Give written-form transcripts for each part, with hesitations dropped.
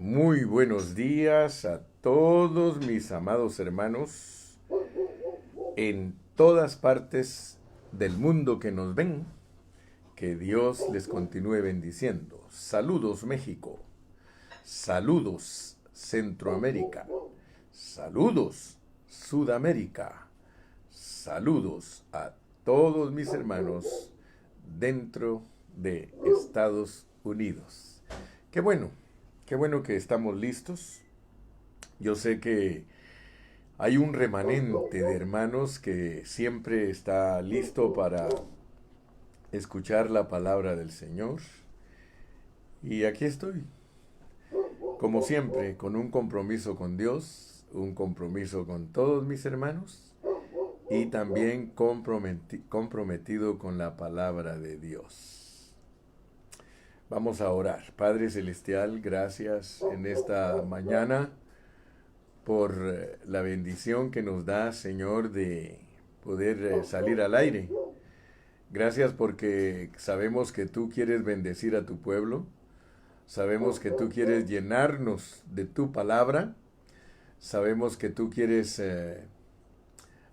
Muy buenos días a todos mis amados hermanos en todas partes del mundo que nos ven. Que Dios les continúe bendiciendo. Saludos México, saludos Centroamérica, saludos Sudamérica, saludos a todos mis hermanos dentro de Estados Unidos. Qué bueno, qué bueno que estamos listos. Yo sé que hay un remanente de hermanos que siempre está listo para escuchar la palabra del Señor. Y aquí estoy, como siempre, con un compromiso con Dios, un compromiso con todos mis hermanos y también comprometido con la palabra de Dios. Vamos a orar. Padre Celestial, gracias en esta mañana por la bendición que nos da, Señor, de poder salir al aire. Gracias porque sabemos que tú quieres bendecir a tu pueblo, sabemos que tú quieres llenarnos de tu palabra, sabemos que tú quieres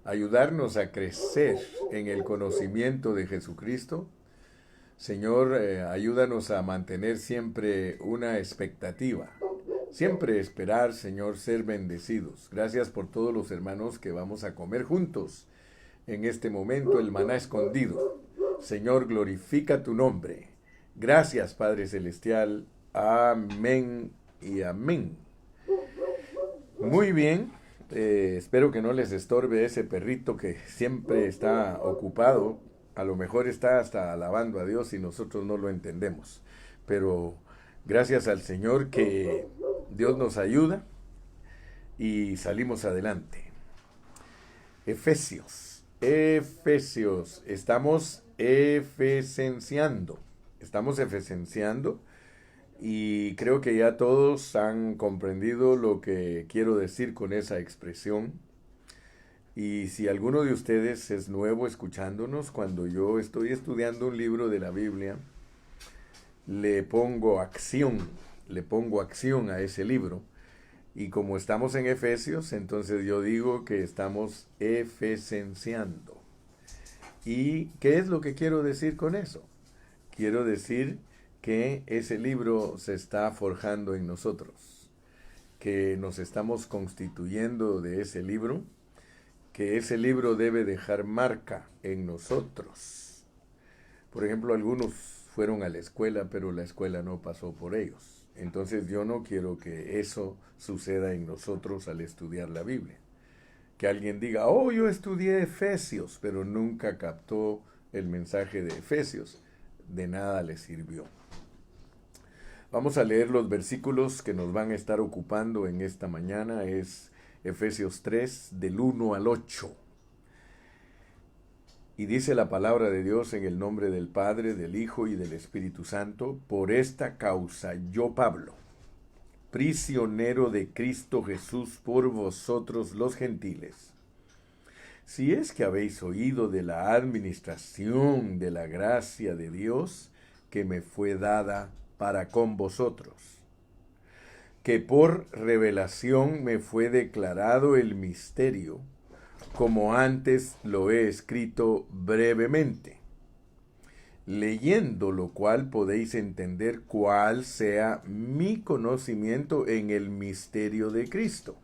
ayudarnos a crecer en el conocimiento de Jesucristo. Señor, ayúdanos a mantener siempre una expectativa. Siempre esperar, Señor, ser bendecidos. Gracias por todos los hermanos que vamos a comer juntos en este momento el maná escondido. Señor, glorifica tu nombre. Gracias, Padre Celestial. Amén y amén. Muy bien. Espero que no les estorbe ese perrito que siempre está ocupado. A lo mejor está hasta alabando a Dios y nosotros no lo entendemos. Pero gracias al Señor que Dios nos ayuda y salimos adelante. Efesios, estamos efesenciando y creo que ya todos han comprendido lo que quiero decir con esa expresión. Y si alguno de ustedes es nuevo escuchándonos, cuando yo estoy estudiando un libro de la Biblia, le pongo acción a ese libro. Y como estamos en Efesios, entonces yo digo que estamos efesenciando. ¿Y qué es lo que quiero decir con eso? Quiero decir que ese libro se está forjando en nosotros, que nos estamos constituyendo de ese libro, que ese libro debe dejar marca en nosotros. Por ejemplo, algunos fueron a la escuela, pero la escuela no pasó por ellos. Entonces yo no quiero que eso suceda en nosotros al estudiar la Biblia. Que alguien diga, oh, yo estudié Efesios, pero nunca captó el mensaje de Efesios. De nada le sirvió. Vamos a leer los versículos que nos van a estar ocupando en esta mañana. Es Efesios 3, del 1 al 8. Y dice la palabra de Dios en el nombre del Padre, del Hijo y del Espíritu Santo: por esta causa yo, Pablo, prisionero de Cristo Jesús por vosotros los gentiles, si es que habéis oído de la administración de la gracia de Dios que me fue dada para con vosotros, que por revelación me fue declarado el misterio, como antes lo he escrito brevemente, leyendo lo cual podéis entender cuál sea mi conocimiento en el misterio de Cristo.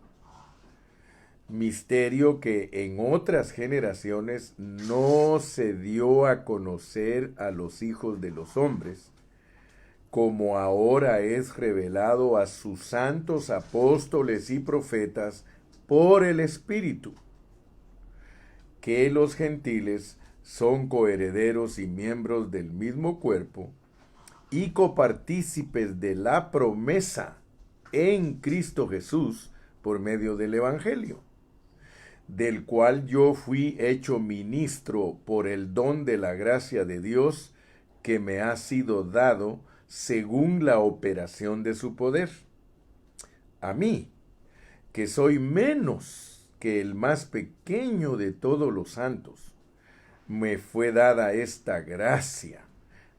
Misterio que en otras generaciones no se dio a conocer a los hijos de los hombres, como ahora es revelado a sus santos apóstoles y profetas por el Espíritu, que los gentiles son coherederos y miembros del mismo cuerpo y copartícipes de la promesa en Cristo Jesús por medio del Evangelio, del cual yo fui hecho ministro por el don de la gracia de Dios que me ha sido dado según la operación de su poder. A mí, que soy menos que el más pequeño de todos los santos, me fue dada esta gracia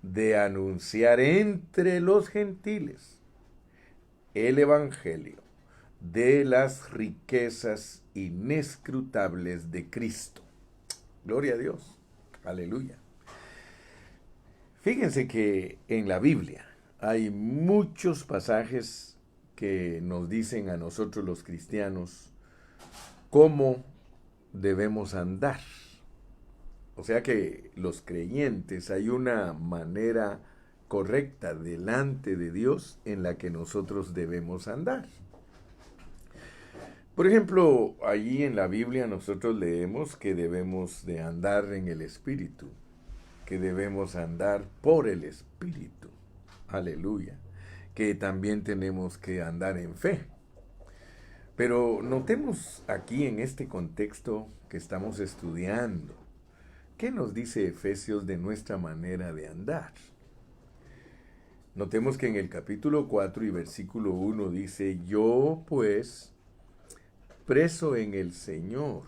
de anunciar entre los gentiles el Evangelio de las riquezas inescrutables de Cristo. Gloria a Dios. Aleluya. Fíjense que en la Biblia hay muchos pasajes que nos dicen a nosotros los cristianos cómo debemos andar. O sea que los creyentes hay una manera correcta delante de Dios en la que nosotros debemos andar. Por ejemplo, allí en la Biblia nosotros leemos que debemos de andar en el Espíritu, que debemos andar por el Espíritu. Aleluya. Que también tenemos que andar en fe. Pero notemos aquí en este contexto que estamos estudiando, ¿qué nos dice Efesios de nuestra manera de andar? Notemos que en el capítulo 4 y versículo 1 dice, yo pues, preso en el Señor,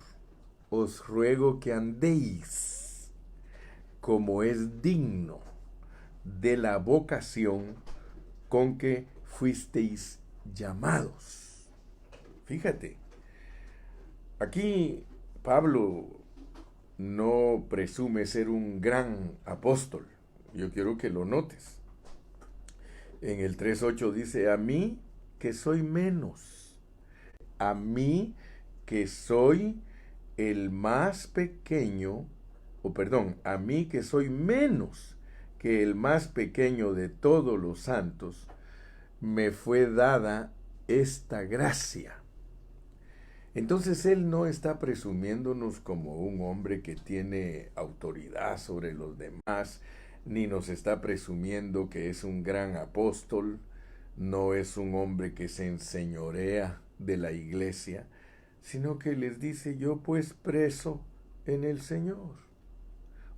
os ruego que andéis como es digno de la vocación con que fuisteis llamados. Fíjate, aquí Pablo no presume ser un gran apóstol. Yo quiero que lo notes. En el 3:8 dice, a mí que soy menos, a mí que soy el más pequeño, a mí que soy menos que el más pequeño de todos los santos, me fue dada esta gracia. Entonces él no está presumiéndonos como un hombre que tiene autoridad sobre los demás, ni nos está presumiendo que es un gran apóstol, no es un hombre que se enseñorea de la iglesia, sino que les dice, yo pues preso en el Señor,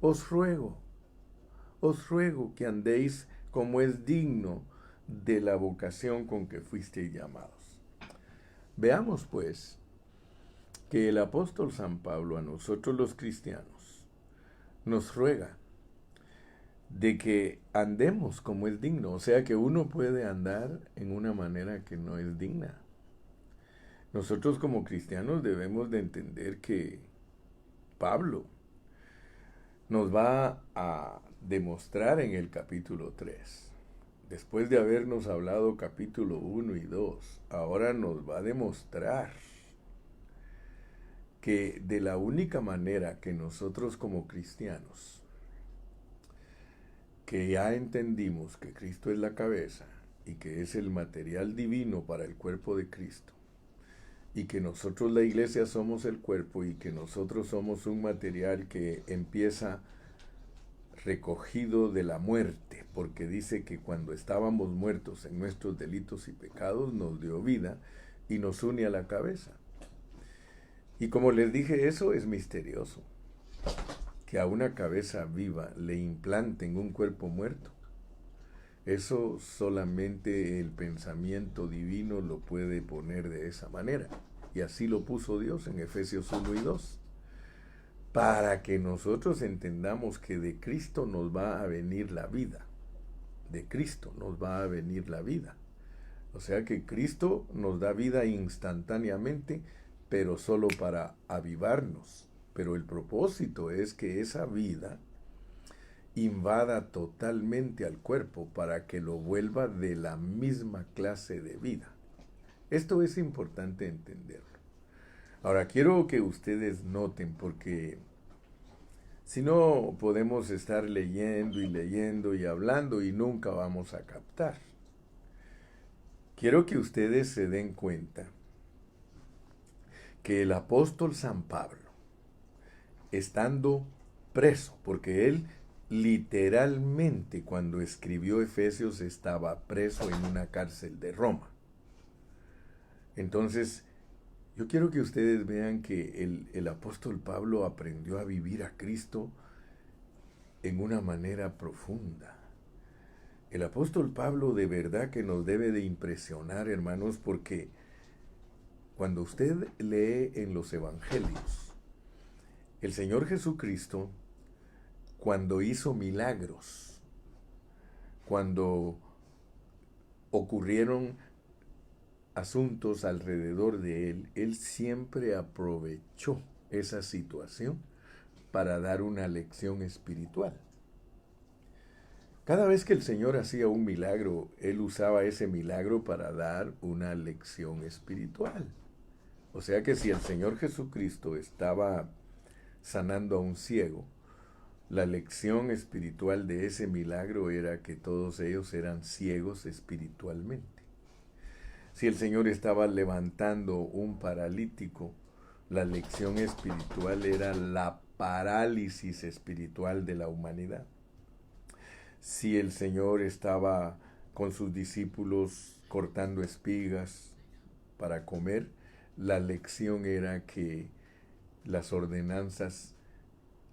os ruego que andéis como es digno de la vocación con que fuisteis llamados. Veamos pues que el apóstol San Pablo a nosotros los cristianos nos ruega de que andemos como es digno, o sea que uno puede andar en una manera que no es digna. Nosotros como cristianos debemos de entender que Pablo nos va a demostrar en el capítulo 3, después de habernos hablado capítulo 1 y 2, ahora nos va a demostrar que de la única manera que nosotros como cristianos, que ya entendimos que Cristo es la cabeza y que es el material divino para el cuerpo de Cristo, y que nosotros la iglesia somos el cuerpo y que nosotros somos un material que empieza recogido de la muerte, porque dice que cuando estábamos muertos en nuestros delitos y pecados nos dio vida y nos une a la cabeza. Y como les dije, eso es misterioso, que a una cabeza viva le implanten un cuerpo muerto. Eso solamente el pensamiento divino lo puede poner de esa manera. Y así lo puso Dios en Efesios 1 y 2. Para que nosotros entendamos que de Cristo nos va a venir la vida. De Cristo nos va a venir la vida. O sea que Cristo nos da vida instantáneamente, pero solo para avivarnos. Pero el propósito es que esa vida invada totalmente al cuerpo para que lo vuelva de la misma clase de vida. Esto es importante entenderlo. Ahora, quiero que ustedes noten, porque si no podemos estar leyendo y hablando y nunca vamos a captar. Quiero que ustedes se den cuenta que el apóstol San Pablo, estando preso, porque él literalmente cuando escribió Efesios estaba preso en una cárcel de Roma. Entonces, yo quiero que ustedes vean que el apóstol Pablo aprendió a vivir a Cristo en una manera profunda. El apóstol Pablo de verdad que nos debe de impresionar, hermanos, porque cuando usted lee en los evangelios, el Señor Jesucristo, cuando hizo milagros, cuando ocurrieron asuntos alrededor de él, él siempre aprovechó esa situación para dar una lección espiritual. Cada vez que el Señor hacía un milagro, él usaba ese milagro para dar una lección espiritual. O sea que si el Señor Jesucristo estaba sanando a un ciego, la lección espiritual de ese milagro era que todos ellos eran ciegos espiritualmente. Si el Señor estaba levantando un paralítico, la lección espiritual era la parálisis espiritual de la humanidad. Si el Señor estaba con sus discípulos cortando espigas para comer, la lección era que las ordenanzas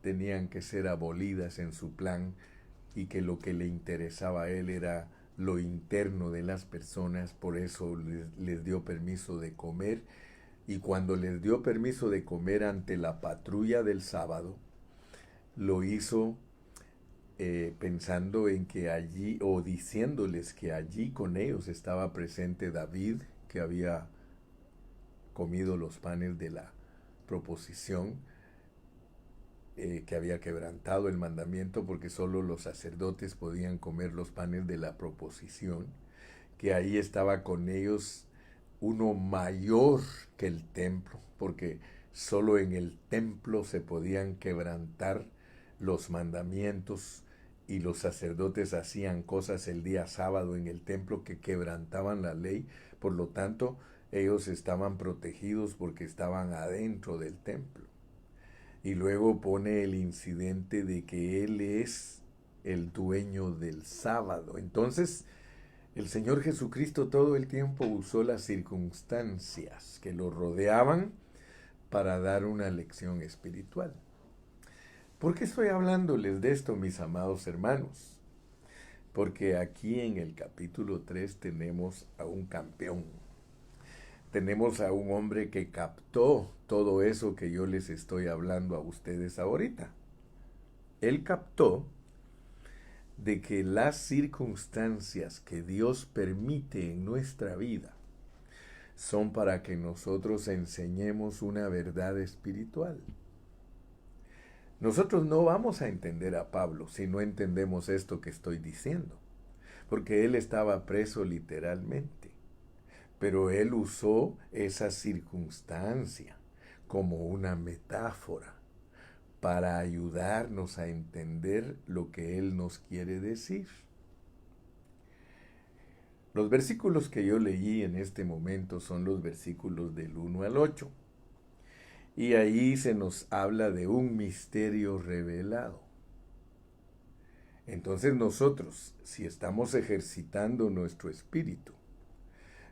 tenían que ser abolidas en su plan y que lo que le interesaba a él era lo interno de las personas, por eso les dio permiso de comer, y cuando les dio permiso de comer ante la patrulla del sábado, lo hizo pensando en que allí, o diciéndoles que allí con ellos estaba presente David, que había comido los panes de la proposición, que había quebrantado el mandamiento porque solo los sacerdotes podían comer los panes de la proposición, que ahí estaba con ellos uno mayor que el templo, porque solo en el templo se podían quebrantar los mandamientos y los sacerdotes hacían cosas el día sábado en el templo que quebrantaban la ley, por lo tanto ellos estaban protegidos porque estaban adentro del templo. Y luego pone el incidente de que Él es el dueño del sábado. Entonces, el Señor Jesucristo todo el tiempo usó las circunstancias que lo rodeaban para dar una lección espiritual. ¿Por qué estoy hablándoles de esto, mis amados hermanos? Porque aquí en el capítulo 3 tenemos a un campeón. Tenemos a un hombre que captó todo eso que yo les estoy hablando a ustedes ahorita. Él captó de que las circunstancias que Dios permite en nuestra vida son para que nosotros enseñemos una verdad espiritual. Nosotros no vamos a entender a Pablo si no entendemos esto que estoy diciendo, porque él estaba preso literalmente. Pero él usó esa circunstancia como una metáfora para ayudarnos a entender lo que él nos quiere decir. Los versículos que yo leí en este momento son los versículos del 1 al 8. Y ahí se nos habla de un misterio revelado. Entonces nosotros, si estamos ejercitando nuestro espíritu,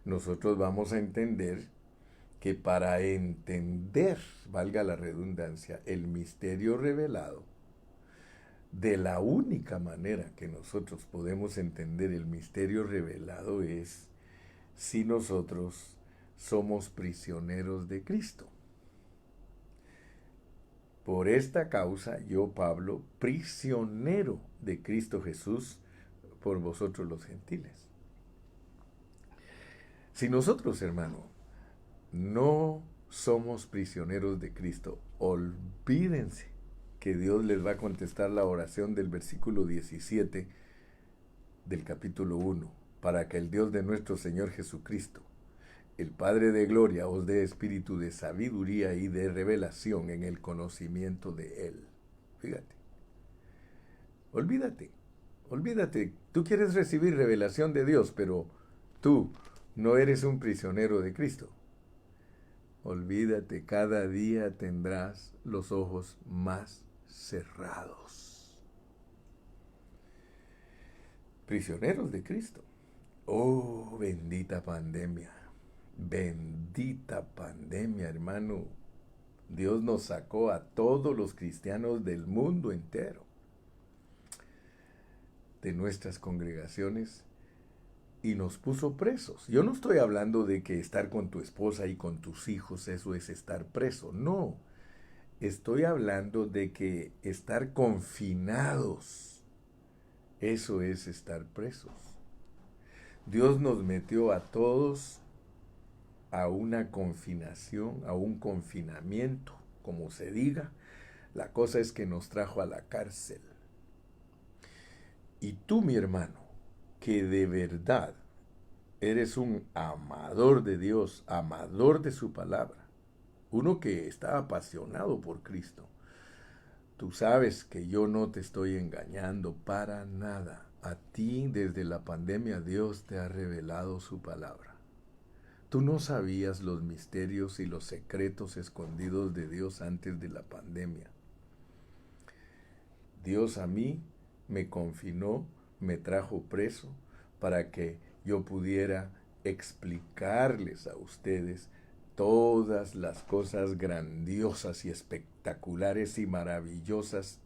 nosotros vamos a entender que para entender, valga la redundancia, el misterio revelado, de la única manera que nosotros podemos entender el misterio revelado es si nosotros somos prisioneros de Cristo. Por esta causa, yo, Pablo, prisionero de Cristo Jesús, por vosotros los gentiles. Si nosotros, hermano, no somos prisioneros de Cristo, olvídense que Dios les va a contestar la oración del versículo 17 del capítulo 1, para que el Dios de nuestro Señor Jesucristo, el Padre de gloria, os dé espíritu de sabiduría y de revelación en el conocimiento de Él. Fíjate. Olvídate. Tú quieres recibir revelación de Dios, pero tú no eres un prisionero de Cristo. Olvídate, cada día tendrás los ojos más cerrados. Prisioneros de Cristo. Oh, bendita pandemia. Bendita pandemia, hermano. Dios nos sacó a todos los cristianos del mundo entero de nuestras congregaciones y nos puso presos. Yo no estoy hablando de que estar con tu esposa y con tus hijos, eso es estar preso. No, estoy hablando de que estar confinados, eso es estar presos. Dios nos metió a todos a una confinación, a un confinamiento, como se diga. La cosa es que nos trajo a la cárcel. Y tú, mi hermano, que de verdad eres un amador de Dios, amador de su palabra, uno que está apasionado por Cristo, tú sabes que yo no te estoy engañando para nada. A ti desde la pandemia Dios te ha revelado su palabra. Tú no sabías los misterios y los secretos escondidos de Dios antes de la pandemia. Dios a mí me confinó, me trajo preso para que yo pudiera explicarles a ustedes todas las cosas grandiosas y espectaculares y maravillosas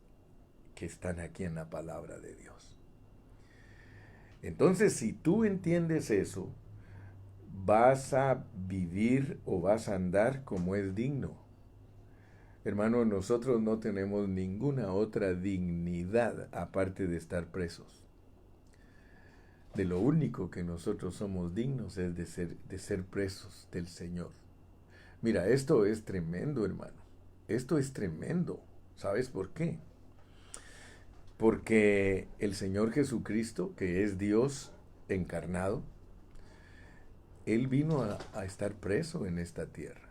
que están aquí en la palabra de Dios. Entonces, si tú entiendes eso, vas a vivir o vas a andar como es digno. Hermano, nosotros no tenemos ninguna otra dignidad aparte de estar presos. De lo único que nosotros somos dignos es de ser presos del Señor. Mira, esto es tremendo, hermano. Esto es tremendo. ¿Sabes por qué? Porque el Señor Jesucristo, que es Dios encarnado, Él vino a estar preso en esta tierra.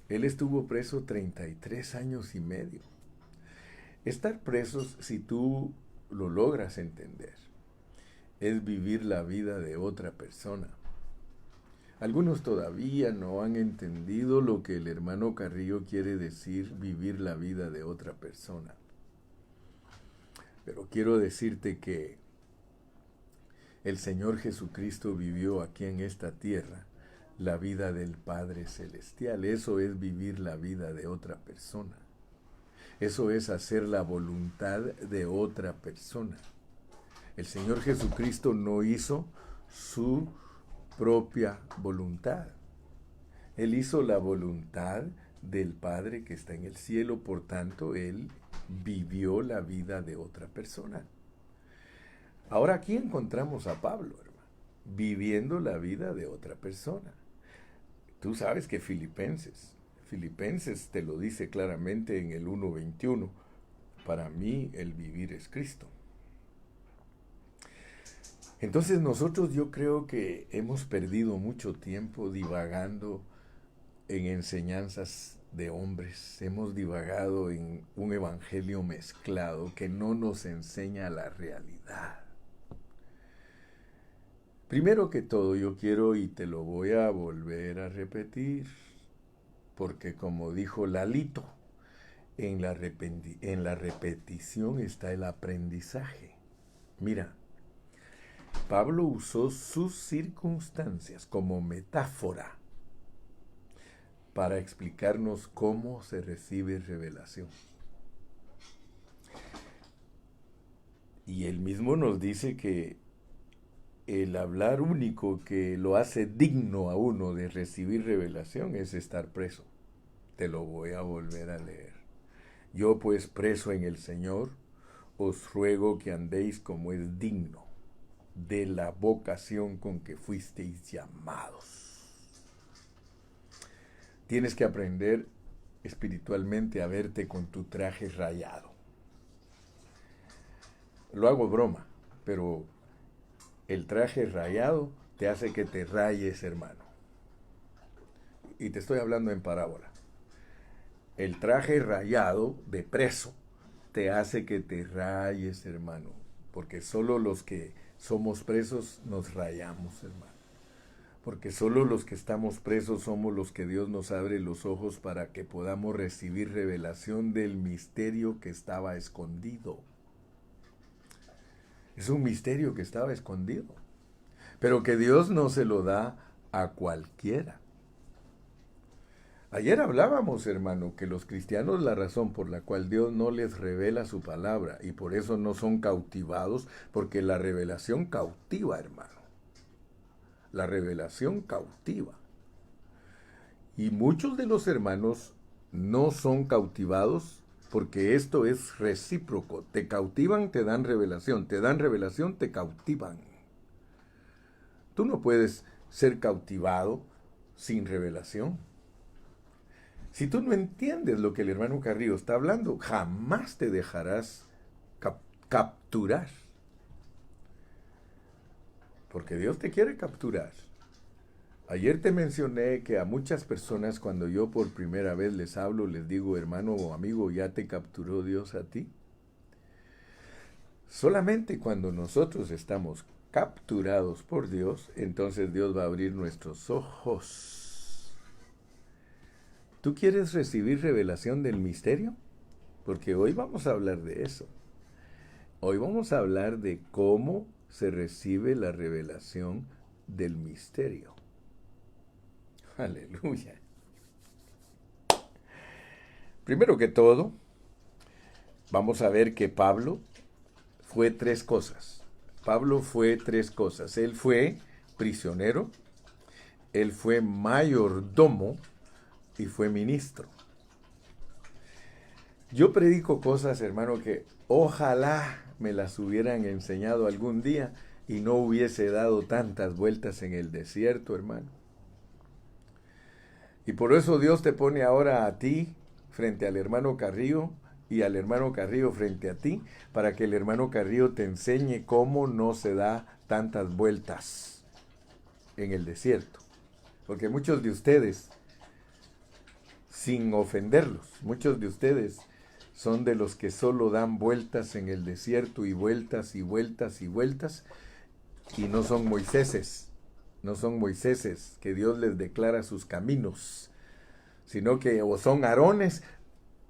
Él estuvo preso 33 años y medio. Estar presos, si tú lo logras entender, es vivir la vida de otra persona. Algunos todavía no han entendido lo que el hermano Carrillo quiere decir vivir la vida de otra persona. Pero quiero decirte que el Señor Jesucristo vivió aquí en esta tierra la vida del Padre Celestial. Eso es vivir la vida de otra persona. Eso es hacer la voluntad de otra persona. El Señor Jesucristo no hizo su propia voluntad. Él hizo la voluntad del Padre que está en el cielo, por tanto, Él vivió la vida de otra persona. Ahora aquí encontramos a Pablo, hermano, viviendo la vida de otra persona. Tú sabes que Filipenses te lo dice claramente en el 1:21, para mí el vivir es Cristo. Entonces nosotros yo creo que hemos perdido mucho tiempo divagando en enseñanzas de hombres, hemos divagado en un evangelio mezclado que no nos enseña la realidad. Primero que todo yo quiero, y te lo voy a volver a repetir, porque como dijo Lalito, en la repetición está el aprendizaje. Mira, Pablo usó sus circunstancias como metáfora para explicarnos cómo se recibe revelación. Y él mismo nos dice que el hablar único que lo hace digno a uno de recibir revelación es estar preso. Te lo voy a volver a leer. Yo pues preso en el Señor, os ruego que andéis como es digno de la vocación con que fuisteis llamados. Tienes que aprender espiritualmente a verte con tu traje rayado. Lo hago broma, pero el traje rayado te hace que te rayes, hermano. Y te estoy hablando en parábola. El traje rayado de preso te hace que te rayes, hermano. Porque solo los que somos presos nos rayamos, hermano. Porque solo los que estamos presos somos los que Dios nos abre los ojos para que podamos recibir revelación del misterio que estaba escondido. Es un misterio que estaba escondido, pero que Dios no se lo da a cualquiera. Ayer hablábamos, hermano, que los cristianos, la razón por la cual Dios no les revela su palabra y por eso no son cautivados, porque la revelación cautiva, hermano. La revelación cautiva. Y muchos de los hermanos no son cautivados porque esto es recíproco. Te cautivan, te dan revelación, te cautivan. Tú no puedes ser cautivado sin revelación. Si tú no entiendes lo que el hermano Carrillo está hablando, jamás te dejarás capturar. Porque Dios te quiere capturar. Ayer te mencioné que a muchas personas cuando yo por primera vez les hablo, les digo, hermano o amigo, ¿ya te capturó Dios a ti? Solamente cuando nosotros estamos capturados por Dios, entonces Dios va a abrir nuestros ojos. ¿Tú quieres recibir revelación del misterio? Porque hoy vamos a hablar de eso. Hoy vamos a hablar de cómo se recibe la revelación del misterio. Aleluya. Primero que todo, vamos a ver que Pablo fue tres cosas. Pablo fue tres cosas. Él fue prisionero, él fue mayordomo y fue ministro. Yo predico cosas, hermano, que ojalá me las hubieran enseñado algún día y no hubiese dado tantas vueltas en el desierto, hermano. Y por eso Dios te pone ahora a ti frente al hermano Carrillo y al hermano Carrillo frente a ti, para que el hermano Carrillo te enseñe cómo no se da tantas vueltas en el desierto. Porque muchos de ustedes, sin ofenderlos, muchos de ustedes son de los que solo dan vueltas en el desierto y vueltas y vueltas y vueltas, y no son Moiséses, no son Moiséses que Dios les declara sus caminos, sino que o son Aarones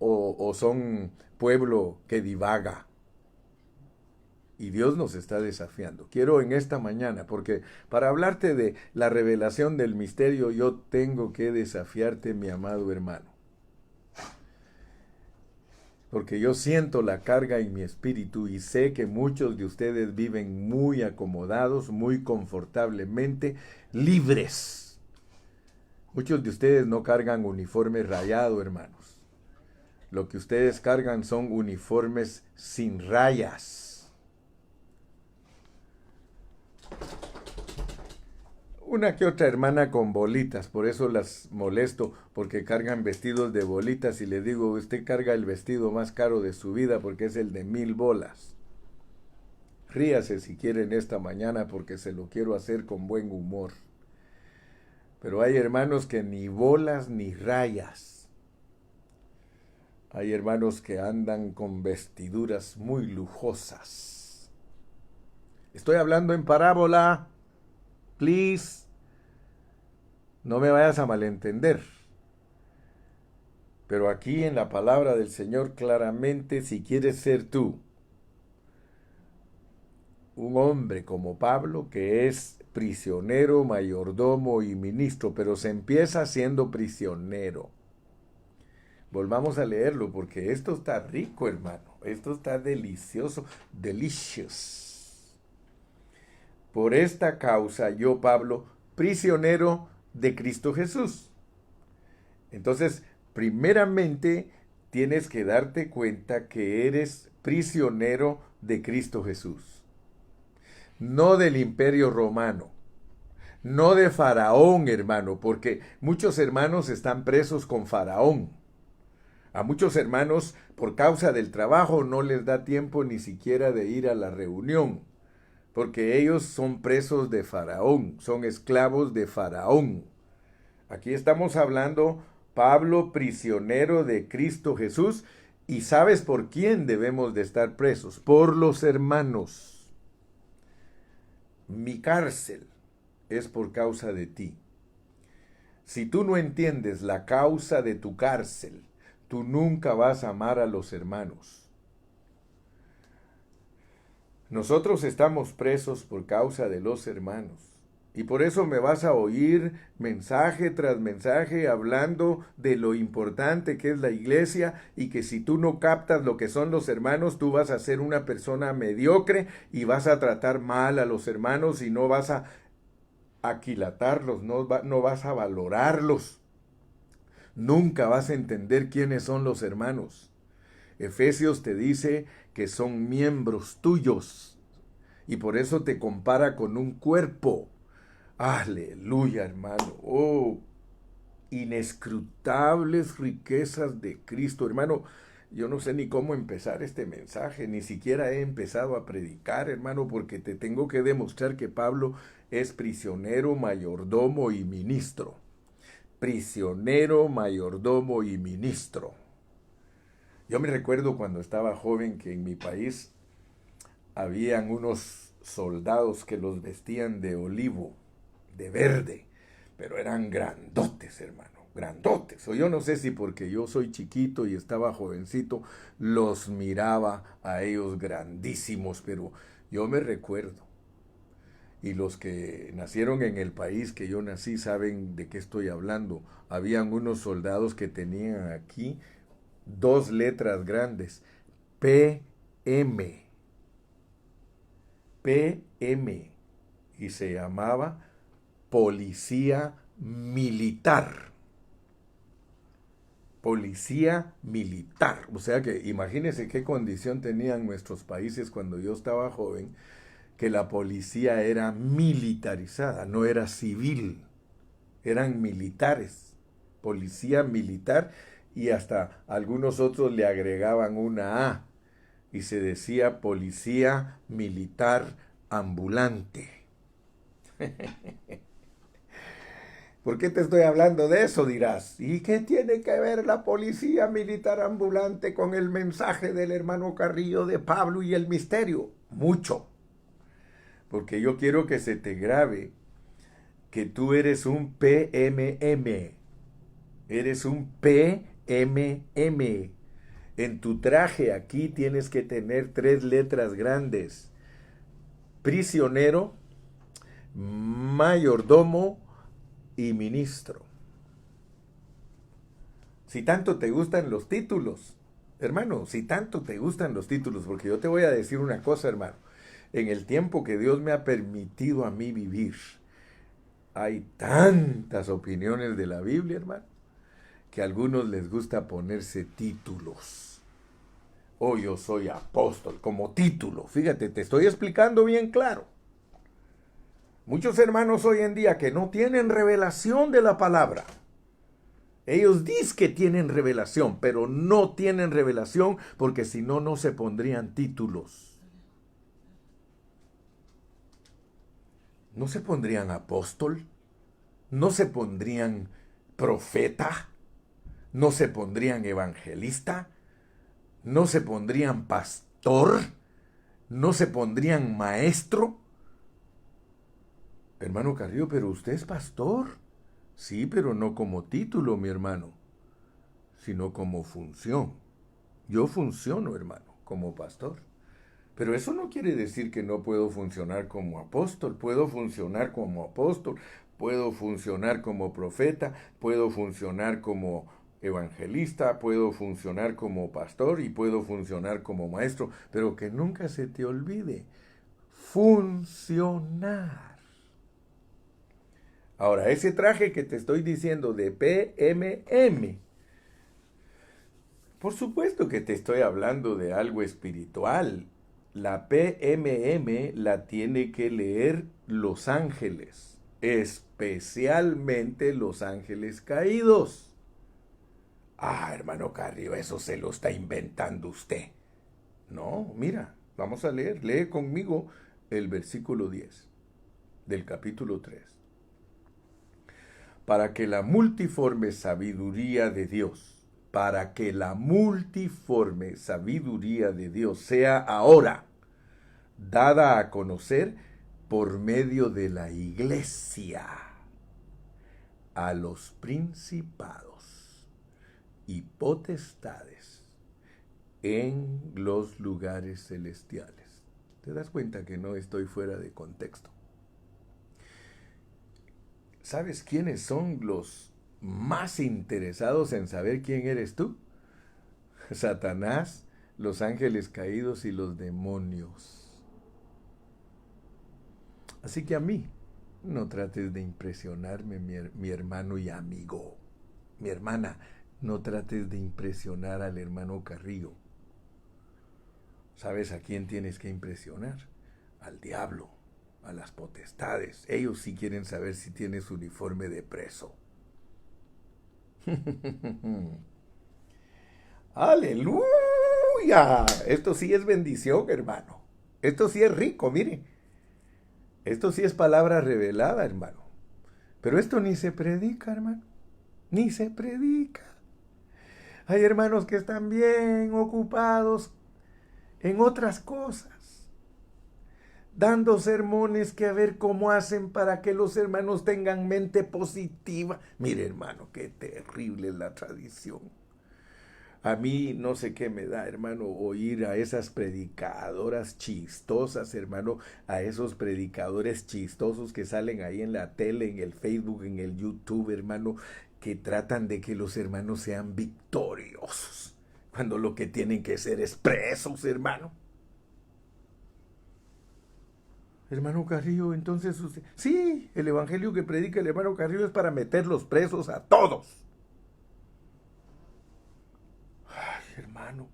o son pueblo que divaga. Y Dios nos está desafiando. Quiero en esta mañana, porque para hablarte de la revelación del misterio, yo tengo que desafiarte, mi amado hermano. Porque yo siento la carga en mi espíritu y sé que muchos de ustedes viven muy acomodados, muy confortablemente, libres. Muchos de ustedes no cargan uniforme rayado, hermanos. Lo que ustedes cargan son uniformes sin rayas. Una que otra hermana con bolitas, por eso las molesto, porque cargan vestidos de bolitas y le digo, usted carga el vestido más caro de su vida porque es el de 1000 bolas. Ríase si quieren esta mañana porque se lo quiero hacer con buen humor. Pero hay hermanos que ni bolas ni rayas. Hay hermanos que andan con vestiduras muy lujosas. Estoy hablando en parábola. Please. No me vayas a malentender. Pero aquí en la palabra del Señor claramente, si quieres ser tú un hombre como Pablo, que es prisionero, mayordomo y ministro, pero se empieza siendo prisionero. Volvamos a leerlo porque esto está rico, hermano. Esto está delicioso. Delicious. Por esta causa yo, Pablo, prisionero de Cristo Jesús. Entonces, primeramente, tienes que darte cuenta que eres prisionero de Cristo Jesús. No del Imperio Romano. No de Faraón, hermano, porque muchos hermanos están presos con Faraón. A muchos hermanos, por causa del trabajo, no les da tiempo ni siquiera de ir a la reunión, porque ellos son presos de Faraón, son esclavos de Faraón. Aquí estamos hablando, Pablo, prisionero de Cristo Jesús, y ¿sabes por quién debemos de estar presos? Por los hermanos. Mi cárcel es por causa de ti. Si tú no entiendes la causa de tu cárcel, tú nunca vas a amar a los hermanos. Nosotros estamos presos por causa de los hermanos. Y por eso me vas a oír mensaje tras mensaje hablando de lo importante que es la iglesia y que si tú no captas lo que son los hermanos, tú vas a ser una persona mediocre y vas a tratar mal a los hermanos y no vas a aquilatarlos, no vas a valorarlos. Nunca vas a entender quiénes son los hermanos. Efesios te dice que son miembros tuyos y por eso te compara con un cuerpo. Aleluya, hermano. Oh, inescrutables riquezas de Cristo. Hermano, yo no sé ni cómo empezar este mensaje, ni siquiera he empezado a predicar, hermano, porque te tengo que demostrar que Pablo es prisionero, mayordomo y ministro. Prisionero, mayordomo y ministro. Yo me recuerdo cuando estaba joven que en mi país habían unos soldados que los vestían de olivo, de verde, pero eran grandotes, hermano, grandotes. O yo no sé si porque yo soy chiquito y estaba jovencito, los miraba a ellos grandísimos, pero yo me recuerdo. Y los que nacieron en el país que yo nací saben de qué estoy hablando. Habían unos soldados que tenían aquí dos letras grandes, PM, PM, y se llamaba Policía Militar. Policía Militar. O sea que imagínense qué condición tenían nuestros países cuando yo estaba joven, que la policía era militarizada, no era civil, eran militares, policía militar, y hasta algunos otros le agregaban una A y se decía policía militar ambulante. ¿Por qué te estoy hablando de eso? Dirás. ¿Y qué tiene que ver la policía militar ambulante con el mensaje del hermano Carrillo de Pablo y el misterio? Mucho. Porque yo quiero que se te grabe que tú eres un PMM. Eres un PMM. En tu traje aquí tienes que tener 3 letras grandes. Prisionero, mayordomo y ministro. Si tanto te gustan los títulos, hermano, si tanto te gustan los títulos, porque yo te voy a decir una cosa, hermano. En el tiempo que Dios me ha permitido a mí vivir, hay tantas opiniones de la Biblia, hermano, que a algunos les gusta ponerse títulos. Oh, yo soy apóstol, como título. Fíjate, te estoy explicando bien claro. Muchos hermanos hoy en día que no tienen revelación de la palabra. Ellos dicen que tienen revelación, pero no tienen revelación porque si no, no se pondrían títulos. No se pondrían apóstol, no se pondrían profeta, no se pondrían evangelista, no se pondrían pastor, no se pondrían maestro. Hermano Carrillo, pero usted es pastor. Sí, pero no como título, mi hermano, sino como función. Yo funciono, hermano, como pastor. Pero eso no quiere decir que no puedo funcionar como apóstol. Puedo funcionar como apóstol, puedo funcionar como profeta, puedo funcionar como evangelista, puedo funcionar como pastor y puedo funcionar como maestro. Pero que nunca se te olvide, funcionar. Ahora, ese traje que te estoy diciendo de PMM, por supuesto que te estoy hablando de algo espiritual. La PMM la tiene que leer los ángeles, especialmente los ángeles caídos. Ah, hermano Carrillo, eso se lo está inventando usted. No, mira, vamos a leer. Lee conmigo el versículo 10 del capítulo 3. Para que la multiforme sabiduría de Dios, para que la multiforme sabiduría de Dios sea ahora dada a conocer por medio de la iglesia a los principados y potestades en los lugares celestiales. ¿Te das cuenta que no estoy fuera de contexto? ¿Sabes quiénes son los más interesados en saber quién eres tú? Satanás, los ángeles caídos y los demonios. Así que a mí, no trates de impresionarme, mi hermano y amigo. Mi hermana, no trates de impresionar al hermano Carrillo. ¿Sabes a quién tienes que impresionar? Al diablo, a las potestades. Ellos sí quieren saber si tienes uniforme de preso. Aleluya. Esto sí es bendición, hermano. Esto sí es rico, mire. Esto sí es palabra revelada, hermano. Pero esto ni se predica, hermano. Ni se predica. Hay hermanos que están bien ocupados en otras cosas, dando sermones que a ver cómo hacen para que los hermanos tengan mente positiva. Mire, hermano, qué terrible es la tradición. A mí no sé qué me da, hermano, oír a esas predicadoras chistosas, hermano, a esos predicadores chistosos que salen ahí en la tele, en el Facebook, en el YouTube, hermano, que tratan de que los hermanos sean victoriosos, cuando lo que tienen que ser es presos, hermano. Hermano Carrillo, entonces usted... Sí, el evangelio que predica el hermano Carrillo es para meter los presos a todos. Ay, hermano.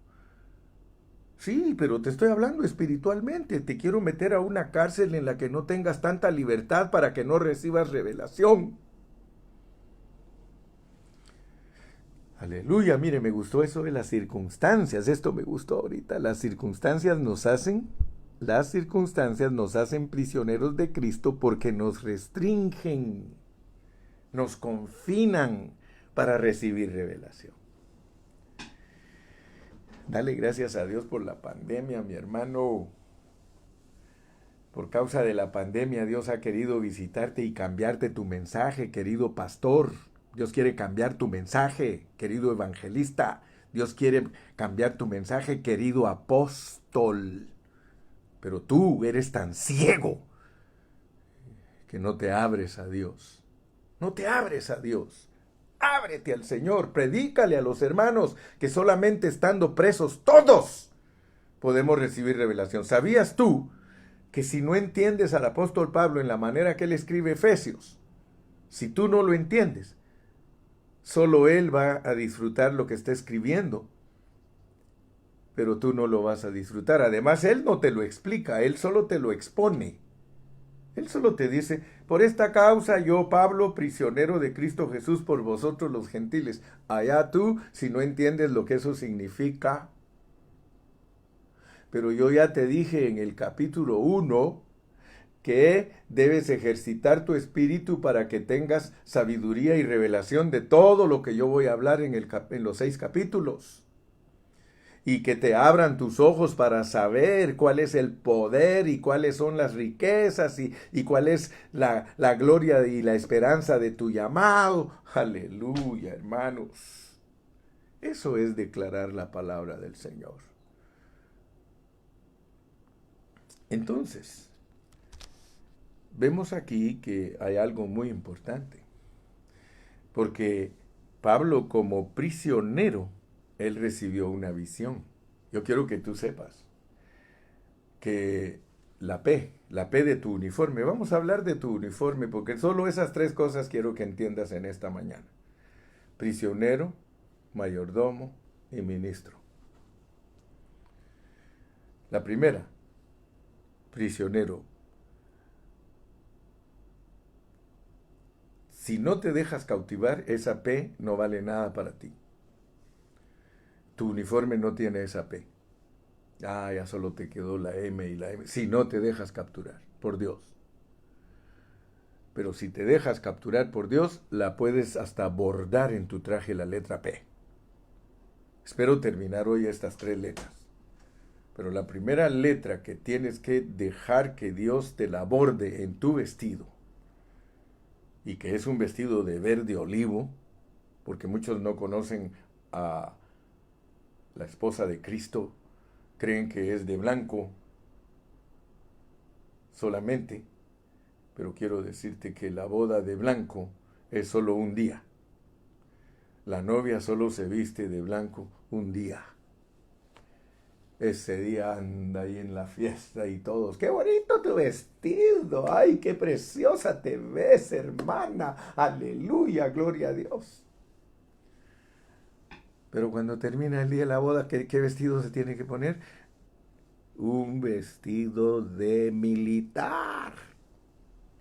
Sí, pero te estoy hablando espiritualmente. Te quiero meter a una cárcel en la que no tengas tanta libertad para que no recibas revelación. Aleluya, mire, me gustó eso de las circunstancias. Esto me gustó ahorita. Las circunstancias nos hacen prisioneros de Cristo porque nos restringen, nos confinan para recibir revelación. Dale gracias a Dios por la pandemia, mi hermano. Por causa de la pandemia, Dios ha querido visitarte y cambiarte tu mensaje, querido pastor. Dios quiere cambiar tu mensaje, querido evangelista. Dios quiere cambiar tu mensaje, querido apóstol. Pero tú eres tan ciego que no te abres a Dios. No te abres a Dios. Ábrete al Señor, predícale a los hermanos que solamente estando presos todos podemos recibir revelación. ¿Sabías tú que si no entiendes al apóstol Pablo en la manera que él escribe Efesios, si tú no lo entiendes, solo él va a disfrutar lo que está escribiendo, pero tú no lo vas a disfrutar? Además, él no te lo explica, él solo te lo expone. Él solo te dice, por esta causa yo, Pablo, prisionero de Cristo Jesús por vosotros los gentiles. Allá tú, si no entiendes lo que eso significa. Pero yo ya te dije en el capítulo 1 que debes ejercitar tu espíritu para que tengas sabiduría y revelación de todo lo que yo voy a hablar en los 6 capítulos. Y que te abran tus ojos para saber cuál es el poder y cuáles son las riquezas y cuál es la gloria y la esperanza de tu llamado. Aleluya, hermanos. Eso es declarar la palabra del Señor. Entonces, vemos aquí que hay algo muy importante. Porque Pablo, como prisionero, él recibió una visión. Yo quiero que tú sepas que la P de tu uniforme, vamos a hablar de tu uniforme, porque solo esas 3 cosas quiero que entiendas en esta mañana: prisionero, mayordomo y ministro. La primera, prisionero. Si no te dejas cautivar, esa P no vale nada para ti. Tu uniforme no tiene esa P. Ya solo te quedó la M y la M. Si no te dejas capturar por Dios. Pero si te dejas capturar por Dios, la puedes hasta bordar en tu traje la letra P. Espero terminar hoy estas 3 letras. Pero la primera letra que tienes que dejar que Dios te la borde en tu vestido, y que es un vestido de verde olivo, porque muchos no conocen a la esposa de Cristo, creen que es de blanco solamente, pero quiero decirte que la boda de blanco es solo un día. La novia solo se viste de blanco un día. Ese día anda ahí en la fiesta y todos, ¡qué bonito tu vestido! ¡Ay, qué preciosa te ves, hermana! ¡Aleluya, gloria a Dios! Pero cuando termina el día de la boda, ¿qué vestido se tiene que poner? Un vestido de militar.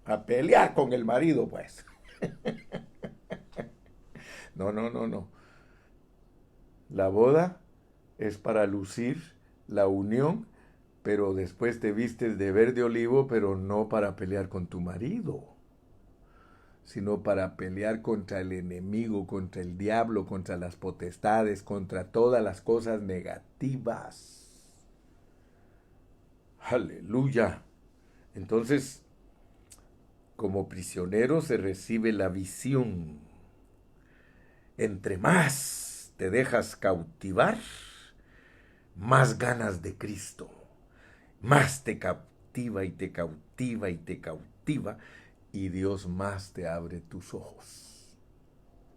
A pelear con el marido, pues. No, no, no, no. La boda es para lucir la unión, pero después te vistes de verde olivo, pero no para pelear con tu marido, sino para pelear contra el enemigo, contra el diablo, contra las potestades, contra todas las cosas negativas. Aleluya. Entonces, como prisionero se recibe la visión. Entre más te dejas cautivar, más ganas de Cristo. Más te cautiva y te cautiva y te cautiva, y Dios más te abre tus ojos.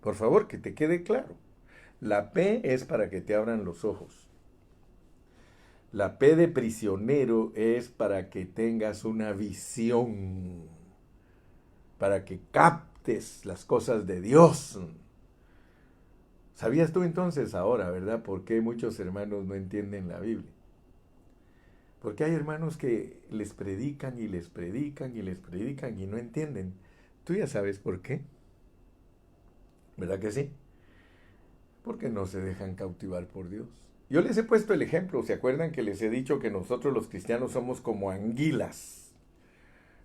Por favor, que te quede claro. La P es para que te abran los ojos. La P de prisionero es para que tengas una visión, para que captes las cosas de Dios. ¿Sabías tú entonces ahora, verdad, por qué muchos hermanos no entienden la Biblia? Porque hay hermanos que les predican y les predican y les predican y no entienden. Tú ya sabes por qué. ¿Verdad que sí? Porque no se dejan cautivar por Dios. Yo les he puesto el ejemplo. ¿Se acuerdan que les he dicho que nosotros los cristianos somos como anguilas?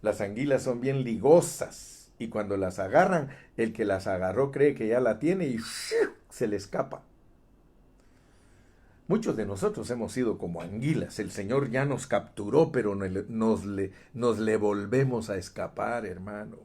Las anguilas son bien ligosas y cuando las agarran, el que las agarró cree que ya la tiene y se le escapa. Muchos de nosotros hemos sido como anguilas. El Señor ya nos capturó, pero nos le volvemos a escapar, hermano.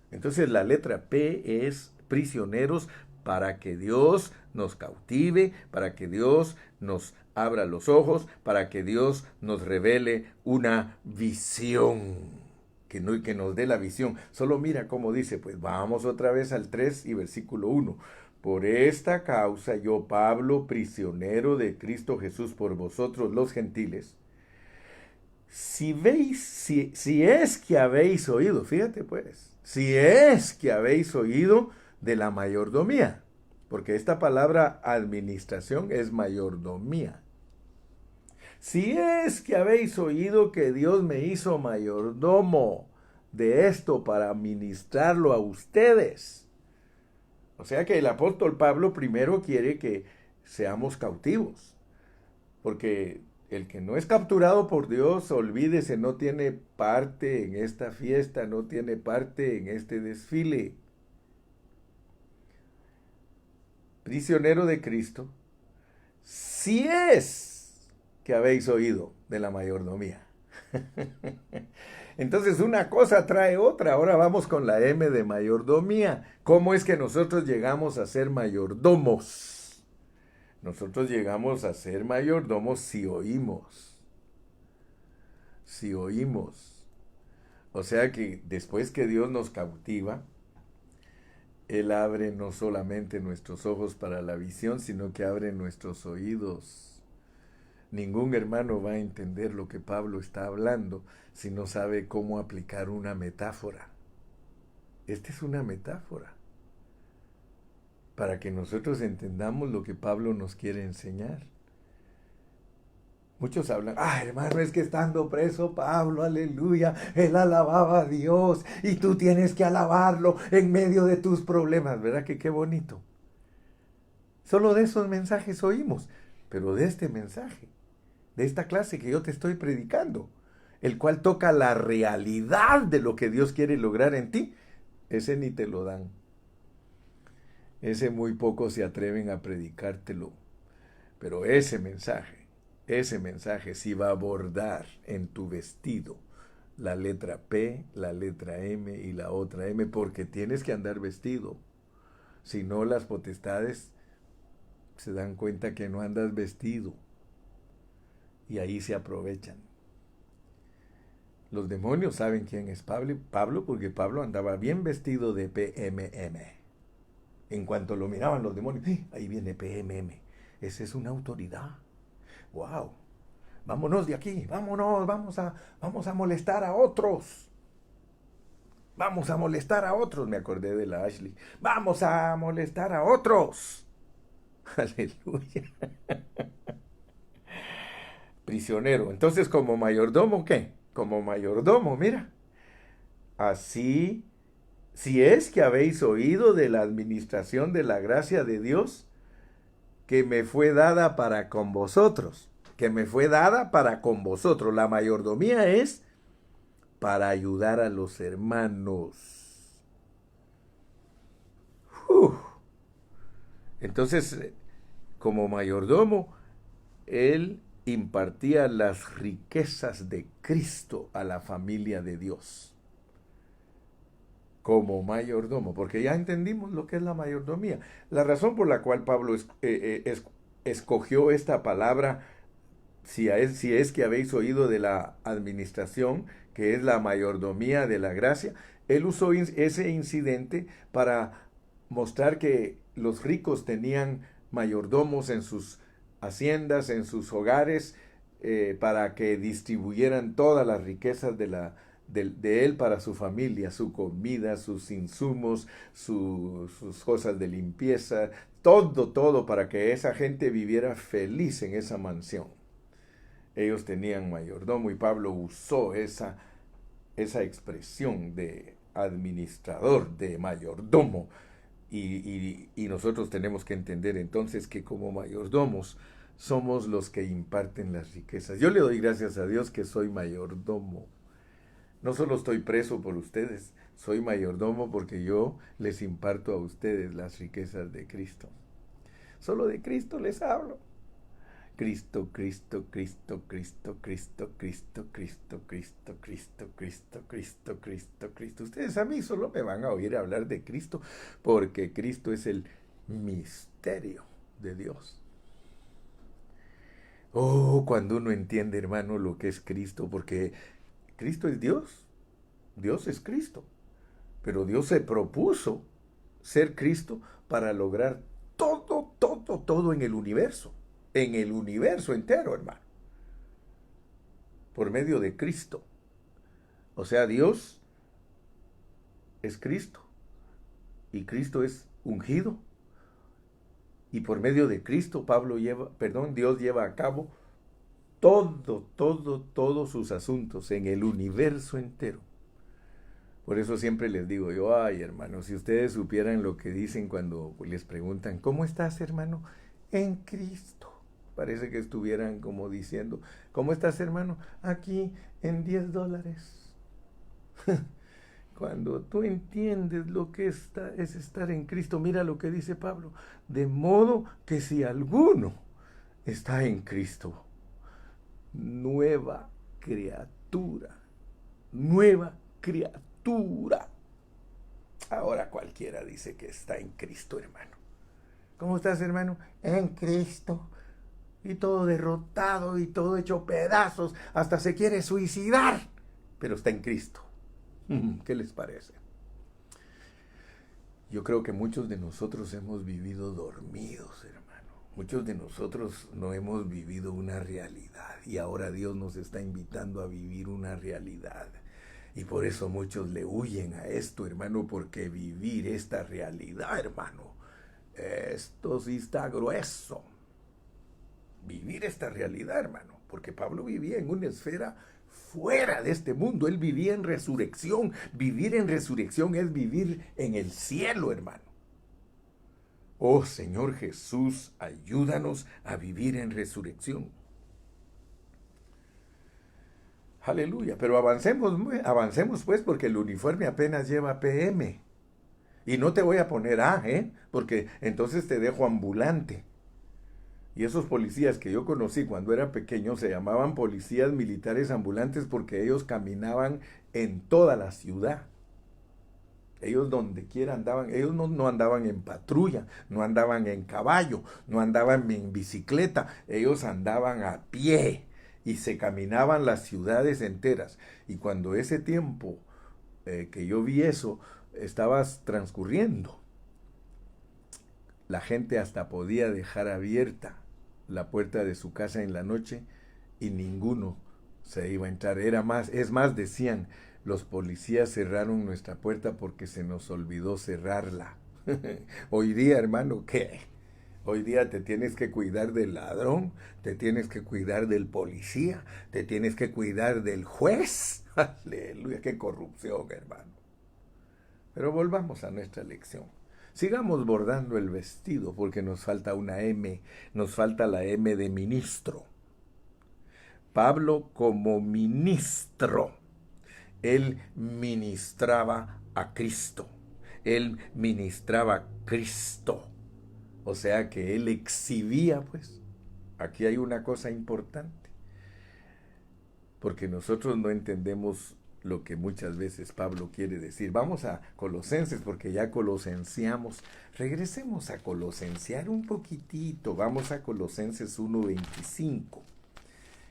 Entonces la letra P es prisioneros para que Dios nos cautive, para que Dios nos abra los ojos, para que Dios nos revele una visión. Que nos dé la visión. Solo mira cómo dice, pues vamos otra vez al 3 y versículo 1. Por esta causa yo, Pablo, prisionero de Cristo Jesús por vosotros los gentiles, si es que habéis oído, fíjate pues, si es que habéis oído de la mayordomía, porque esta palabra administración es mayordomía. Si es que habéis oído que Dios me hizo mayordomo de esto para ministrarlo a ustedes. O sea que el apóstol Pablo primero quiere que seamos cautivos, porque el que no es capturado por Dios, olvídese, no tiene parte en esta fiesta, no tiene parte en este desfile. Prisionero de Cristo, si es que habéis oído de la mayordomía. Entonces una cosa trae otra. Ahora vamos con la M de mayordomía. ¿Cómo es que nosotros llegamos a ser mayordomos? Nosotros llegamos a ser mayordomos si oímos. Si oímos. O sea que después que Dios nos cautiva, Él abre no solamente nuestros ojos para la visión, sino que abre nuestros oídos. Ningún hermano va a entender lo que Pablo está hablando si no sabe cómo aplicar una metáfora. Esta es una metáfora para que nosotros entendamos lo que Pablo nos quiere enseñar. Muchos hablan, hermano, es que estando preso Pablo, aleluya, él alababa a Dios y tú tienes que alabarlo en medio de tus problemas, ¿verdad que qué bonito? Solo de esos mensajes oímos, pero de este mensaje, de esta clase que yo te estoy predicando, el cual toca la realidad de lo que Dios quiere lograr en ti, ese ni te lo dan. Ese muy pocos se atreven a predicártelo, pero ese mensaje sí va a bordar en tu vestido la letra P, la letra M y la otra M, porque tienes que andar vestido. Si no, las potestades se dan cuenta que no andas vestido y ahí se aprovechan. Los demonios saben quién es Pablo porque Pablo andaba bien vestido de PMM. En cuanto lo miraban los demonios, ahí viene PMM. Esa es una autoridad. ¡Wow! Vámonos de aquí, vámonos, vamos a molestar a otros. Vamos a molestar a otros, me acordé de la Ashley. Vamos a molestar a otros. Aleluya. Prisionero. Entonces, como mayordomo, ¿qué? Como mayordomo, mira. Así si es que habéis oído de la administración de la gracia de Dios, que me fue dada para con vosotros, que me fue dada para con vosotros. La mayordomía es para ayudar a los hermanos. Uf. Entonces, como mayordomo, él impartía las riquezas de Cristo a la familia de Dios. Como mayordomo, porque ya entendimos lo que es la mayordomía. La razón por la cual Pablo escogió esta palabra, si es que habéis oído de la administración, que es la mayordomía de la gracia, él usó ese incidente para mostrar que los ricos tenían mayordomos en sus haciendas, en sus hogares, para que distribuyeran todas las riquezas de él para su familia, su comida, sus insumos, sus cosas de limpieza, todo para que esa gente viviera feliz en esa mansión. Ellos tenían mayordomo y Pablo usó esa expresión de administrador, de mayordomo. Y nosotros tenemos que entender entonces que como mayordomos somos los que imparten las riquezas. Yo le doy gracias a Dios que soy mayordomo. No solo estoy preso por ustedes, soy mayordomo porque yo les imparto a ustedes las riquezas de Cristo. Solo de Cristo les hablo. Cristo, Cristo, Cristo, Cristo, Cristo, Cristo, Cristo, Cristo, Cristo, Cristo, Cristo, Cristo, Cristo. Ustedes a mí solo me van a oír hablar de Cristo porque Cristo es el misterio de Dios. Oh, cuando uno entiende, hermano, lo que es Cristo, porque Cristo es Dios, Dios es Cristo, pero Dios se propuso ser Cristo para lograr todo en el universo entero, hermano, por medio de Cristo. O sea, Dios es Cristo y Cristo es ungido y por medio de Cristo Dios lleva a cabo todos sus asuntos en el universo entero. Por eso siempre les digo yo, ay, hermano, si ustedes supieran lo que dicen cuando les preguntan, ¿cómo estás, hermano? En Cristo. Parece que estuvieran como diciendo, ¿cómo estás, hermano? Aquí en $10. Cuando tú entiendes lo que es estar en Cristo, mira lo que dice Pablo, de modo que si alguno está en Cristo, nueva criatura. Ahora cualquiera dice que está en Cristo, hermano. ¿Cómo estás, hermano? En Cristo. Y todo derrotado y todo hecho pedazos, hasta se quiere suicidar, pero está en Cristo. ¿Qué les parece? Yo creo que muchos de nosotros hemos vivido dormidos, hermano. Muchos de nosotros no hemos vivido una realidad y ahora Dios nos está invitando a vivir una realidad. Y por eso muchos le huyen a esto, hermano, porque vivir esta realidad, hermano, esto sí está grueso. Vivir esta realidad, hermano, porque Pablo vivía en una esfera fuera de este mundo, él vivía en resurrección. Vivir en resurrección es vivir en el cielo, hermano. Oh Señor Jesús, ayúdanos a vivir en resurrección. Aleluya, pero avancemos pues, porque el uniforme apenas lleva PM. Y no te voy a poner A, porque entonces te dejo ambulante. Y esos policías que yo conocí cuando era pequeño se llamaban policías militares ambulantes porque ellos caminaban en toda la ciudad. Ellos donde quiera andaban, ellos no andaban en patrulla, no andaban en caballo, no andaban en bicicleta, ellos andaban a pie y se caminaban las ciudades enteras. Y cuando ese tiempo que yo vi eso estaba transcurriendo, la gente hasta podía dejar abierta la puerta de su casa en la noche y ninguno se iba a entrar. Es más, decían, los policías cerraron nuestra puerta porque se nos olvidó cerrarla. Hoy día, hermano, ¿qué? Hoy día te tienes que cuidar del ladrón, te tienes que cuidar del policía, te tienes que cuidar del juez. Aleluya, qué corrupción, hermano. Pero volvamos a nuestra lección. Sigamos bordando el vestido porque nos falta una M, nos falta la M de ministro. Pablo como ministro, él ministraba a Cristo, él ministraba a Cristo, o sea que él exhibía, pues, aquí hay una cosa importante, porque nosotros no entendemos lo que muchas veces Pablo quiere decir. Vamos a Colosenses, porque ya colosenciamos. Regresemos a colosenciar un poquitito. Vamos a Colosenses 1:25.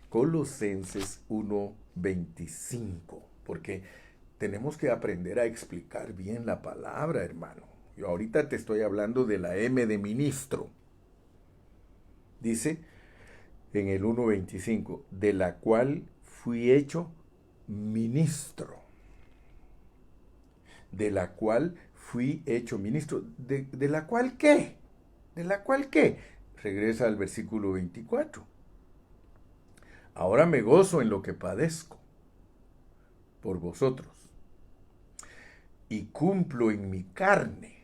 Colosenses 1:25. Porque tenemos que aprender a explicar bien la palabra, hermano. Yo ahorita te estoy hablando de la M de ministro. Dice en el 1:25, de la cual fui hecho ministro. De la cual fui hecho ministro. ¿De la cual qué? ¿De la cual qué? Regresa al versículo 24. Ahora me gozo en lo que padezco por vosotros y cumplo en mi carne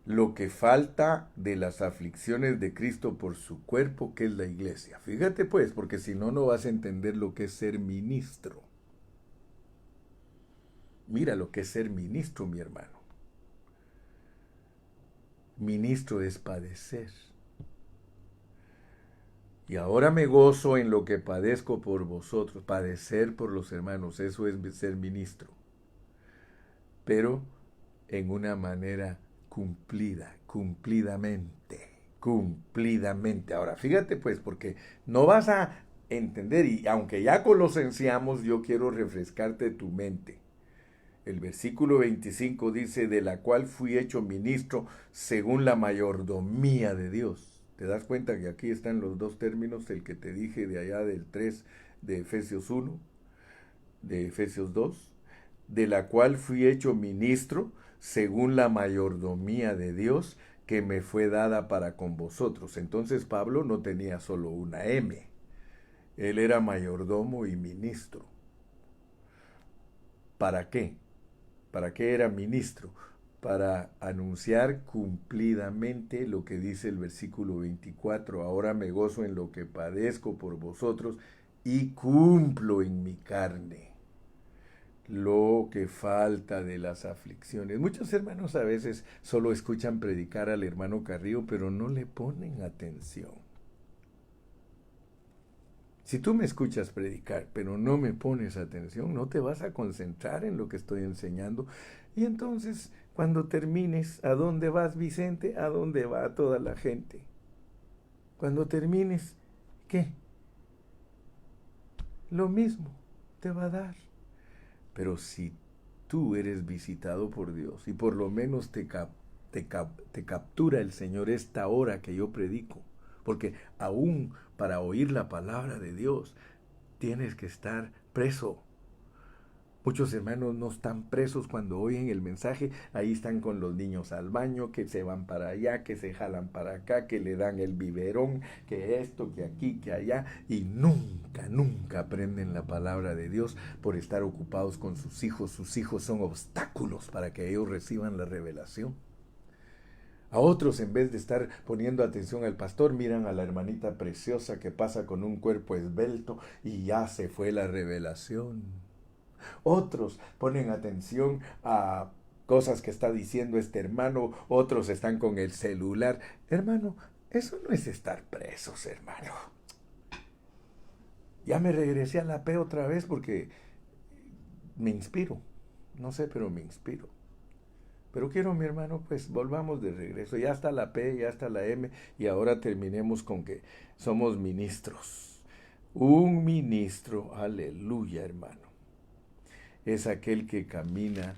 lo que falta de las aflicciones de Cristo por su cuerpo, que es la iglesia. Fíjate pues, porque si no, no vas a entender lo que es ser ministro. Mira lo que es ser ministro, mi hermano. Ministro es padecer. Y ahora me gozo en lo que padezco por vosotros. Padecer por los hermanos, eso es ser ministro. Pero en una manera cumplidamente. Ahora, fíjate pues, porque no vas a entender, y aunque ya colosenciamos, yo quiero refrescarte tu mente. El versículo 25 dice, de la cual fui hecho ministro según la mayordomía de Dios. ¿Te das cuenta que aquí están los dos términos, el que te dije de allá del 3 de Efesios 1, de Efesios 2? De la cual fui hecho ministro según la mayordomía de Dios que me fue dada para con vosotros. Entonces Pablo no tenía solo una M, él era mayordomo y ministro. ¿Para qué? ¿Para qué era ministro? Para anunciar cumplidamente lo que dice el versículo 24. Ahora me gozo en lo que padezco por vosotros y cumplo en mi carne lo que falta de las aflicciones. Muchos hermanos a veces solo escuchan predicar al hermano Carrillo, pero no le ponen atención. Si tú me escuchas predicar, pero no me pones atención, no te vas a concentrar en lo que estoy enseñando. Y entonces, cuando termines, ¿a dónde vas, Vicente? ¿A dónde va toda la gente? Cuando termines, ¿qué? Lo mismo te va a dar. Pero si tú eres visitado por Dios y por lo menos te captura el Señor esta hora que yo predico, porque aún para oír la palabra de Dios tienes que estar preso. Muchos hermanos no están presos cuando oyen el mensaje, ahí están con los niños al baño, que se van para allá, que se jalan para acá, que le dan el biberón, que esto, que aquí, que allá, y nunca aprenden la palabra de Dios por estar ocupados con sus hijos. Sus hijos son obstáculos para que ellos reciban la revelación. A otros, en vez de estar poniendo atención al pastor, miran a la hermanita preciosa que pasa con un cuerpo esbelto y ya se fue la revelación. Otros ponen atención a cosas que está diciendo este hermano, otros están con el celular. Hermano, eso no es estar presos, hermano. Ya me regresé a la P otra vez porque me inspiro. No sé, pero me inspiro. Pero quiero, mi hermano, pues volvamos de regreso. Ya está la P, ya está la M, y ahora terminemos con que somos ministros. Un ministro, aleluya, hermano, es aquel que camina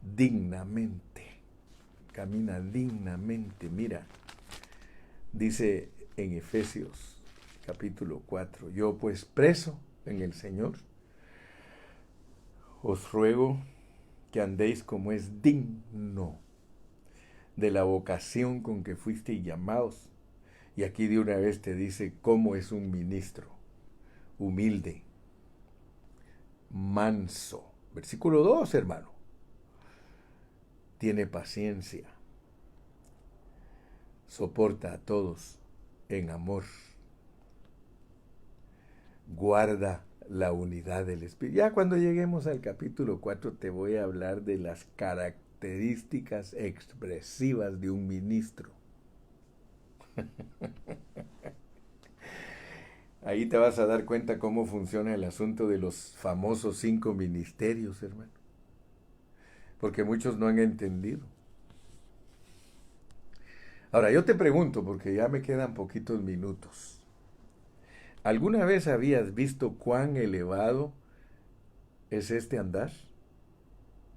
dignamente. Camina dignamente. Mira, dice en Efesios capítulo 4, yo pues preso en el Señor, os ruego que andéis como es digno de la vocación con que fuisteis llamados. Y aquí de una vez te dice cómo es un ministro: humilde, manso, Versículo 2, hermano. Tiene paciencia. Soporta a todos en amor. Guarda la unidad del Espíritu. Ya cuando lleguemos al capítulo 4 te voy a hablar de las características expresivas de un ministro. Ahí te vas a dar cuenta cómo funciona el asunto de los famosos 5 ministerios, hermano. Porque muchos no han entendido. Ahora, yo te pregunto, porque ya me quedan poquitos minutos. ¿Alguna vez habías visto cuán elevado es este andar?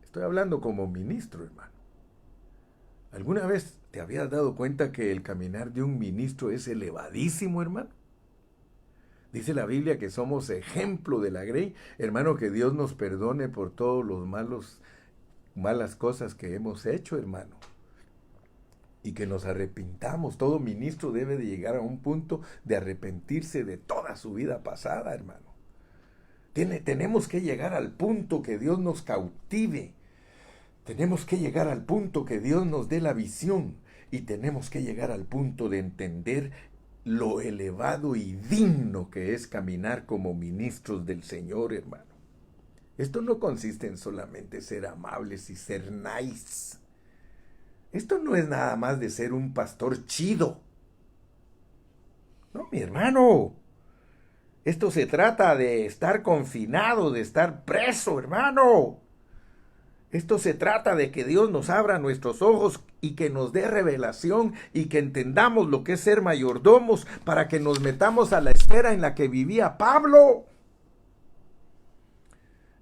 Estoy hablando como ministro, hermano. ¿Alguna vez te habías dado cuenta que el caminar de un ministro es elevadísimo, hermano? Dice la Biblia que somos ejemplo de la grey. Hermano, que Dios nos perdone por todos los malas cosas que hemos hecho, hermano. Y que nos arrepintamos. Todo ministro debe de llegar a un punto de arrepentirse de toda su vida pasada, hermano. Tenemos que llegar al punto que Dios nos cautive. Tenemos que llegar al punto que Dios nos dé la visión. Y tenemos que llegar al punto de entender lo elevado y digno que es caminar como ministros del Señor, hermano. Esto no consiste en solamente ser amables y ser nice. Esto no es nada más de ser un pastor chido. No, mi hermano. Esto se trata de estar confinado, de estar preso, hermano. Esto se trata de que Dios nos abra nuestros ojos y que nos dé revelación y que entendamos lo que es ser mayordomos para que nos metamos a la esfera en la que vivía Pablo.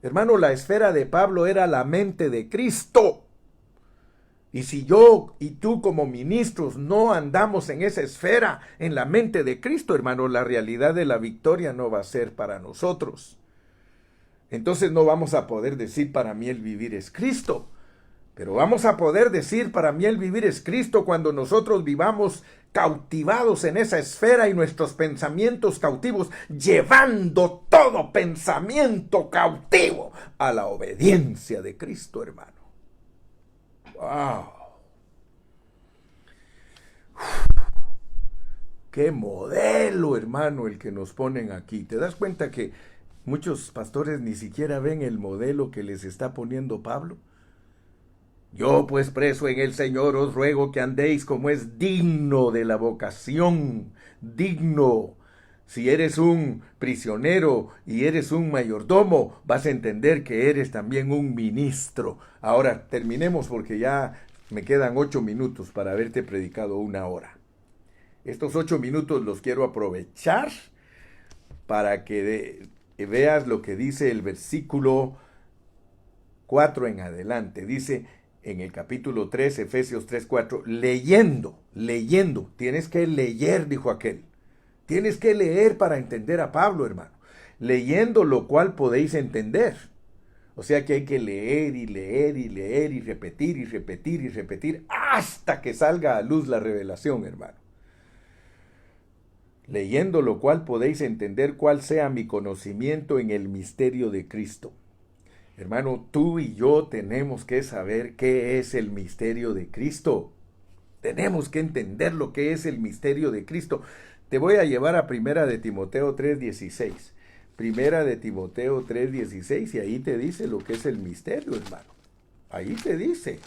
Hermano, la esfera de Pablo era la mente de Cristo. Y si yo y tú como ministros no andamos en esa esfera, en la mente de Cristo, hermano, la realidad de la victoria no va a ser para nosotros. Entonces no vamos a poder decir para mí el vivir es Cristo. Pero vamos a poder decir para mí el vivir es Cristo cuando nosotros vivamos cautivados en esa esfera y nuestros pensamientos cautivos, llevando todo pensamiento cautivo a la obediencia de Cristo, hermano. ¡Wow! ¡Qué modelo, hermano, el que nos ponen aquí! ¿Te das cuenta que muchos pastores ni siquiera ven el modelo que les está poniendo Pablo? Yo pues preso en el Señor os ruego que andéis como es digno de la vocación, digno. Si eres un prisionero y eres un mayordomo, vas a entender que eres también un ministro. Ahora terminemos porque ya me quedan 8 minutos para haberte predicado 1 hora. Estos 8 minutos los quiero aprovechar para que veas lo que dice el versículo 4 en adelante. Dice en el capítulo 3, Efesios 3, 4, leyendo, tienes que leer, dijo aquel. Tienes que leer para entender a Pablo, hermano. Leyendo lo cual podéis entender. O sea que hay que leer y leer y leer y repetir y repetir y repetir hasta que salga a luz la revelación, hermano. Leyendo lo cual podéis entender cuál sea mi conocimiento en el misterio de Cristo. Hermano, tú y yo tenemos que saber qué es el misterio de Cristo. Tenemos que entender lo que es el misterio de Cristo. Te voy a llevar a Primera de Timoteo 3:16. Primera de Timoteo 3:16 y ahí te dice lo que es el misterio, hermano. Ahí te dice.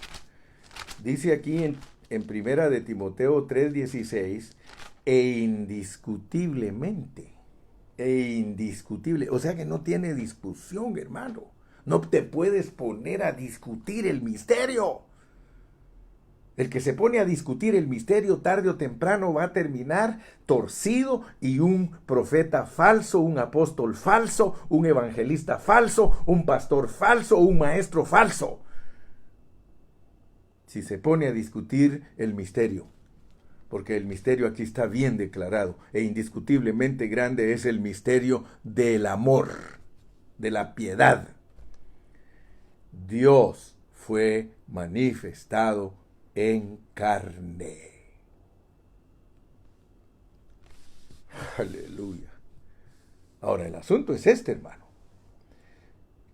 Dice aquí en Primera de Timoteo 3:16, indiscutiblemente. O sea que no tiene discusión, hermano. No te puedes poner a discutir el misterio. El que se pone a discutir el misterio tarde o temprano va a terminar torcido y un profeta falso, un apóstol falso, un evangelista falso, un pastor falso, un maestro falso. Si se pone a discutir el misterio, porque el misterio aquí está bien declarado e indiscutiblemente grande es el misterio del amor, de la piedad. Dios fue manifestado en carne. Aleluya. Ahora el asunto es este, hermano.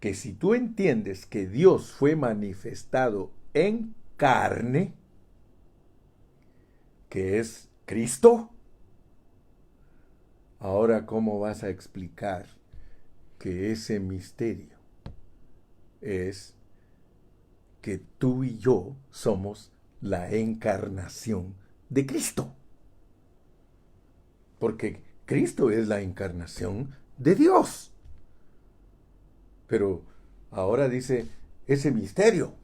que si tú entiendes que Dios fue manifestado en carne, que es Cristo, ahora ¿cómo vas a explicar que ese misterio es que tú y yo somos la encarnación de Cristo? Porque Cristo es la encarnación de Dios. Pero ahora dice ese misterio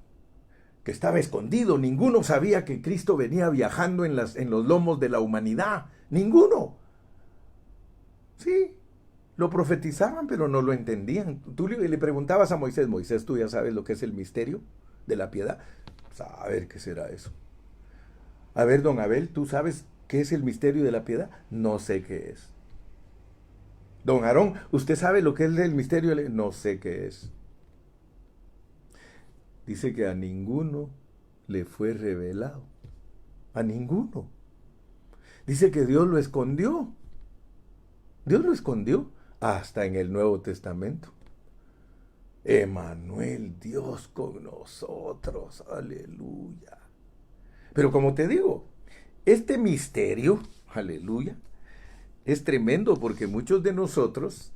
que estaba escondido. Ninguno sabía que Cristo venía viajando en los lomos de la humanidad. Ninguno. Sí, lo profetizaban, pero no lo entendían. Tú le preguntabas a Moisés, Moisés, ¿tú ya sabes lo que es el misterio de la piedad? A ver qué será eso. A ver, don Abel, ¿tú sabes qué es el misterio de la piedad? No sé qué es. Don Aarón, ¿usted sabe lo que es el misterio? No sé qué es. Dice que a ninguno le fue revelado. A ninguno. Dice que Dios lo escondió. Dios lo escondió hasta en el Nuevo Testamento. Emanuel, Dios con nosotros. Aleluya. Pero como te digo, este misterio, aleluya, es tremendo porque muchos de nosotros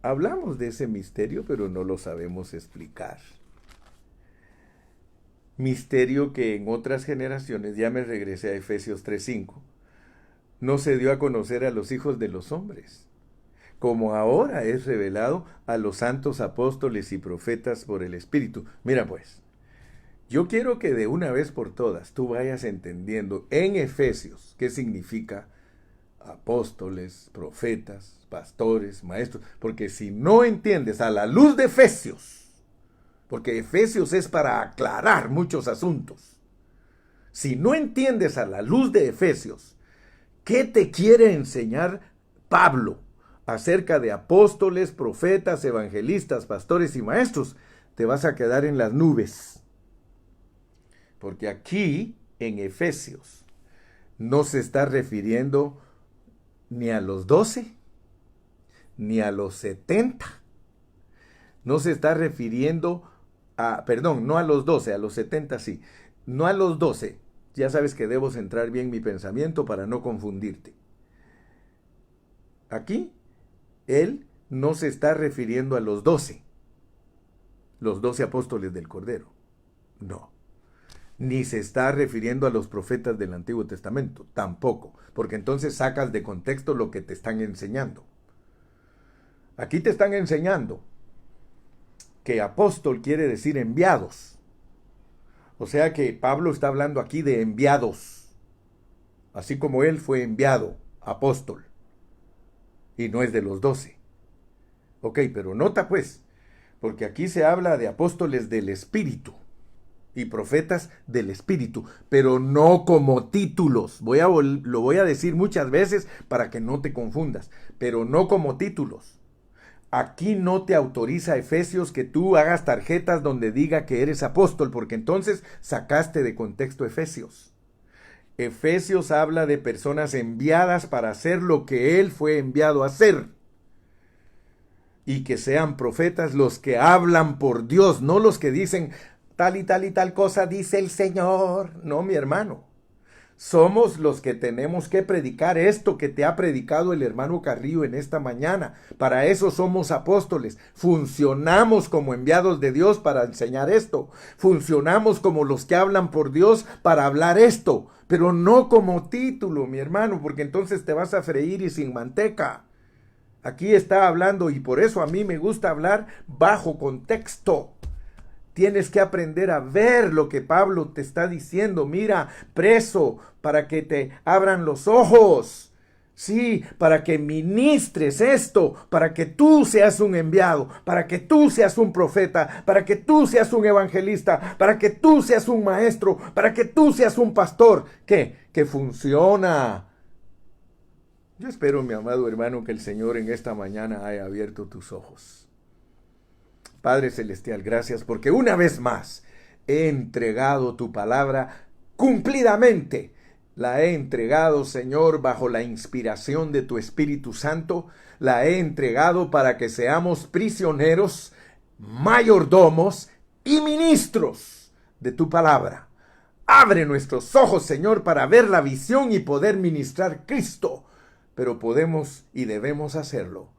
hablamos de ese misterio, pero no lo sabemos explicar. Misterio que en otras generaciones, ya me regresé a Efesios 3:5, no se dio a conocer a los hijos de los hombres, como ahora es revelado a los santos apóstoles y profetas por el Espíritu. Mira pues, yo quiero que de una vez por todas tú vayas entendiendo en Efesios qué significa apóstoles, profetas, pastores, maestros, porque si no entiendes a la luz de Efesios, porque Efesios es para aclarar muchos asuntos, si no entiendes a la luz de Efesios, ¿qué te quiere enseñar Pablo acerca de apóstoles, profetas, evangelistas, pastores y maestros? Te vas a quedar en las nubes. Porque aquí, en Efesios, no se está refiriendo ni a los 12, ni a los 70. No se está refiriendo no a los 12, a los 70 sí. No a los 12. Ya sabes que debo centrar bien mi pensamiento para no confundirte. Aquí, él no se está refiriendo a los 12 apóstoles del Cordero. No. Ni se está refiriendo a los profetas del Antiguo Testamento. Tampoco. Porque entonces sacas de contexto lo que te están enseñando. Aquí te están enseñando que apóstol quiere decir enviados. O sea que Pablo está hablando aquí de enviados. Así como él fue enviado, apóstol. Y no es de los 12. Ok, pero nota pues, porque aquí se habla de apóstoles del Espíritu y profetas del Espíritu, pero no como títulos. Lo voy a decir muchas veces para que no te confundas, pero no como títulos. Aquí no te autoriza Efesios que tú hagas tarjetas donde diga que eres apóstol, porque entonces sacaste de contexto Efesios. Efesios habla de personas enviadas para hacer lo que él fue enviado a hacer. Y que sean profetas los que hablan por Dios, no los que dicen tal y tal cosa dice el Señor. No, mi hermano. Somos los que tenemos que predicar esto que te ha predicado el hermano Carrillo en esta mañana. Para eso somos apóstoles. Funcionamos como enviados de Dios para enseñar esto. Funcionamos como los que hablan por Dios para hablar esto. Pero no como título, mi hermano, porque entonces te vas a freír y sin manteca. Aquí está hablando, y por eso a mí me gusta hablar bajo contexto. Tienes que aprender a ver lo que Pablo te está diciendo. Mira, preso, para que te abran los ojos. Sí, para que ministres esto, para que tú seas un enviado, para que tú seas un profeta, para que tú seas un evangelista, para que tú seas un maestro, para que tú seas un pastor. ¿Qué? Que funciona. Yo espero, mi amado hermano, que el Señor en esta mañana haya abierto tus ojos. Padre Celestial, gracias porque una vez más he entregado tu palabra cumplidamente La he entregado, Señor, bajo la inspiración de tu Espíritu Santo. La he entregado para que seamos prisioneros, mayordomos y ministros de tu palabra. Abre nuestros ojos, Señor, para ver la visión y poder ministrar Cristo. Pero podemos y debemos hacerlo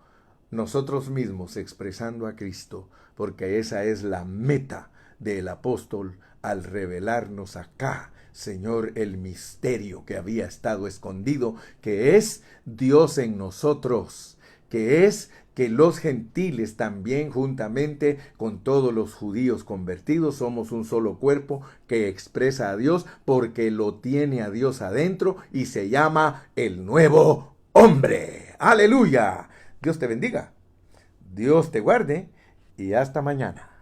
nosotros mismos, expresando a Cristo, porque esa es la meta del apóstol al revelarnos acá, Señor, el misterio que había estado escondido, que es Dios en nosotros, que es que los gentiles también, juntamente con todos los judíos convertidos, somos un solo cuerpo que expresa a Dios porque lo tiene a Dios adentro y se llama el nuevo hombre. ¡Aleluya! Dios te bendiga, Dios te guarde y hasta mañana.